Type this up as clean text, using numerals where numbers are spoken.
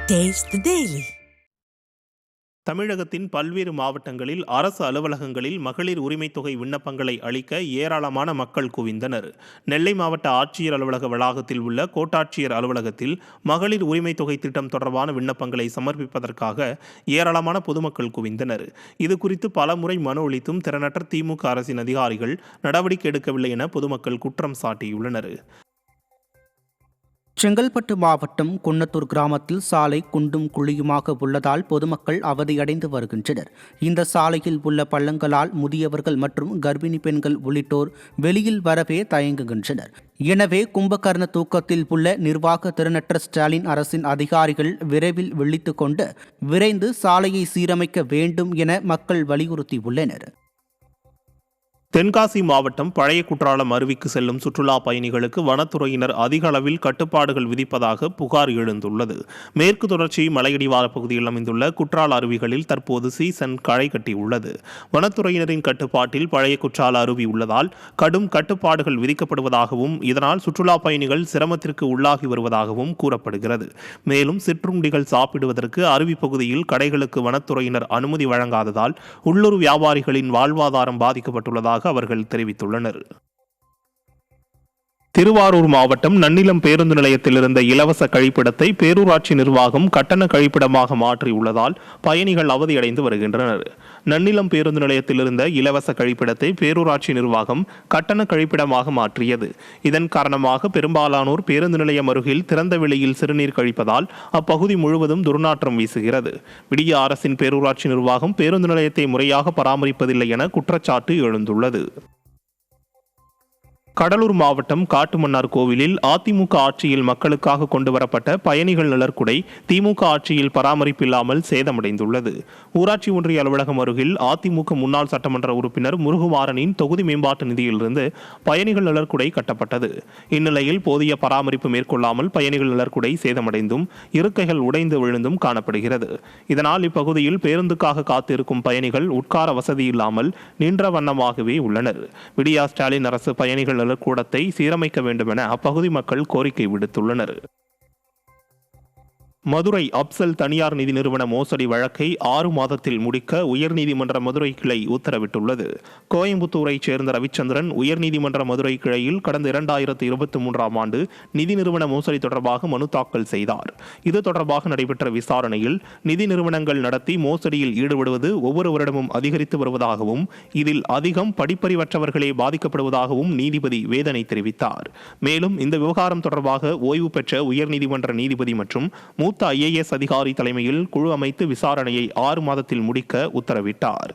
Taste the Daily. தமிழகத்தின் பல்வேறு மாவட்டங்களில் அரசு அலுவலகங்களில் மகளிர் உரிமைத் தொகை விண்ணப்பங்களை அளிக்க ஏராளமான மக்கள் குவிந்தனர். நெல்லை மாவட்ட ஆட்சியர் அலுவலக வளாகத்தில் உள்ள கோட்டாட்சியர் அலுவலகத்தில் மகளிர் உரிமைத் தொகை திட்டம் தொடர்பான விண்ணப்பங்களை சமர்ப்பிப்பதற்காக ஏராளமான பொதுமக்கள் குவிந்தனர். இதுகுறித்து பலமுறை மனு அளித்தும் திறனற்ற திமுக அரசின் அதிகாரிகள் நடவடிக்கை எடுக்கவில்லை என பொதுமக்கள் குற்றம் சாட்டியுள்ளனர். செங்கல்பட்டு மாவட்டம் குன்னத்தூர் கிராமத்தில் சாலை குண்டும் குழியுமாக உள்ளதால் பொதுமக்கள் அவதியடைந்து வருகின்றனர். இந்த சாலையில் உள்ள பள்ளங்களால் முதியவர்கள் மற்றும் கர்ப்பிணி பெண்கள் உள்ளிட்டோர் வெளியில் வரவே தயங்குகின்றனர். எனவே கும்பகர்ண தூக்கத்தில் உள்ள நிர்வாக திறனற்ற ஸ்டாலின் அரசின் அதிகாரிகள் விரைவில் விழித்துக் கொண்டு விரைந்து சாலையை சீரமைக்க வேண்டும் என மக்கள் வலியுறுத்தியுள்ளனர். தென்காசி மாவட்டம் பழைய குற்றாலம் அருவிக்கு செல்லும் சுற்றுலா பயணிகளுக்கு வனத்துறையினர் அதிக அளவில் கட்டுப்பாடுகள் விதிப்பதாக புகார் எழுந்துள்ளது. மேற்கு தொடர்ச்சி மலையடிவார பகுதியில் அமைந்துள்ள குற்றால அருவிகளில் தற்போது சீசன் களை கட்டியுள்ளது. வனத்துறையினரின் கட்டுப்பாட்டில் பழைய குற்றால அருவி உள்ளதால் கடும் கட்டுப்பாடுகள் விதிக்கப்படுவதாகவும் இதனால் சுற்றுலா பயணிகள் சிரமத்திற்கு உள்ளாகி வருவதாகவும் கூறப்படுகிறது. மேலும் சிற்றுண்டிகள் சாப்பிடுவதற்கு அருவி பகுதியில் கடைகளுக்கு வனத்துறையினர் அனுமதி வழங்காததால் உள்ளூர் வியாபாரிகளின் வாழ்வாதாரம் பாதிக்கப்பட்டுள்ளதாக அவர்கள் தெரிவித்துள்ளனர். திருவாரூர் மாவட்டம் நன்னிலம் பேருந்து நிலையத்தில் இருந்த இலவச கழிப்பிடத்தை பேரூராட்சி நிர்வாகம் கட்டண கழிப்பிடமாக மாற்றியுள்ளதால் பயணிகள் அவதியடைந்து வருகின்றனர். நன்னிலம் பேருந்து நிலையத்தில் இருந்த இலவச கழிப்பிடத்தை பேரூராட்சி நிர்வாகம் கட்டண கழிப்பிடமாக மாற்றியது. இதன் காரணமாக பெரும்பாலானோர் பேருந்து நிலையம் அருகில் திறந்த வெளியில் சிறுநீர் கழிப்பதால் அப்பகுதி முழுவதும் துர்நாற்றம் வீசுகிறது. விடிய அரசின் பேரூராட்சி நிர்வாகம் பேருந்து நிலையத்தை முறையாக பராமரிப்பதில்லை என குற்றச்சாட்டு எழுந்துள்ளது. கடலூர் மாவட்டம் காட்டுமன்னார் கோவிலில் அதிமுக ஆட்சியில் மக்களுக்காக கொண்டுவரப்பட்ட பயணிகள் நலர்குடை திமுக ஆட்சியில் பராமரிப்பில்லாமல் சேதமடைந்துள்ளது. ஊராட்சி ஒன்றிய அலுவலகம் அருகில் அதிமுக முன்னாள் சட்டமன்ற உறுப்பினர் முருகுமாறனின் தொகுதி மேம்பாட்டு நிதியிலிருந்து பயணிகள் நலர்குடை கட்டப்பட்டது. இந்நிலையில் போதிய பராமரிப்பு மேற்கொள்ளாமல் பயணிகள் நலர்குடை சேதமடைந்தும் இருக்கைகள் உடைந்து விழுந்தும் காணப்படுகிறது. இதனால் இப்பகுதியில் பேருந்துக்காக காத்திருக்கும் பயணிகள் உட்கார வசதி இல்லாமல் நின்ற வண்ணமாகவே உள்ளனர். விடியா ஸ்டாலின் அரசு பயணிகள் கூடத்தை சீரமைக்க வேண்டும் என அப்பகுதி மக்கள் கோரிக்கை விடுத்துள்ளனர். மதுரை அப்சல் தனியார் நிதி நிறுவன மோசடி வழக்கை 6 மாதத்தில் முடிக்க உயர்நீதிமன்ற மதுரை கிளை உத்தரவிட்டுள்ளது. கோயம்புத்தூரைச் சேர்ந்த ரவிச்சந்திரன் உயர்நீதிமன்ற மதுரை கிளையில் கடந்த 2023ஆம் ஆண்டு நிதி நிறுவன மோசடி தொடர்பாக மனு தாக்கல் செய்தார். இது தொடர்பாக நடைபெற்ற விசாரணையில் நிதி நிறுவனங்கள் நடத்தி மோசடியில் ஈடுபடுவது ஒவ்வொரு வருடமும் அதிகரித்து வருவதாகவும் இதில் அதிகம் படிப்பறிவற்றவர்களே பாதிக்கப்படுவதாகவும் நீதிபதி வேதனை தெரிவித்தார். மேலும் இந்த விவகாரம் தொடர்பாக ஓய்வு பெற்ற உயர்நீதிமன்ற நீதிபதி மற்றும் மூத்த IAS அதிகாரி தலைமையில் குழு அமைத்து விசாரணையை 6 மாதத்தில் முடிக்க உத்தரவிட்டார்.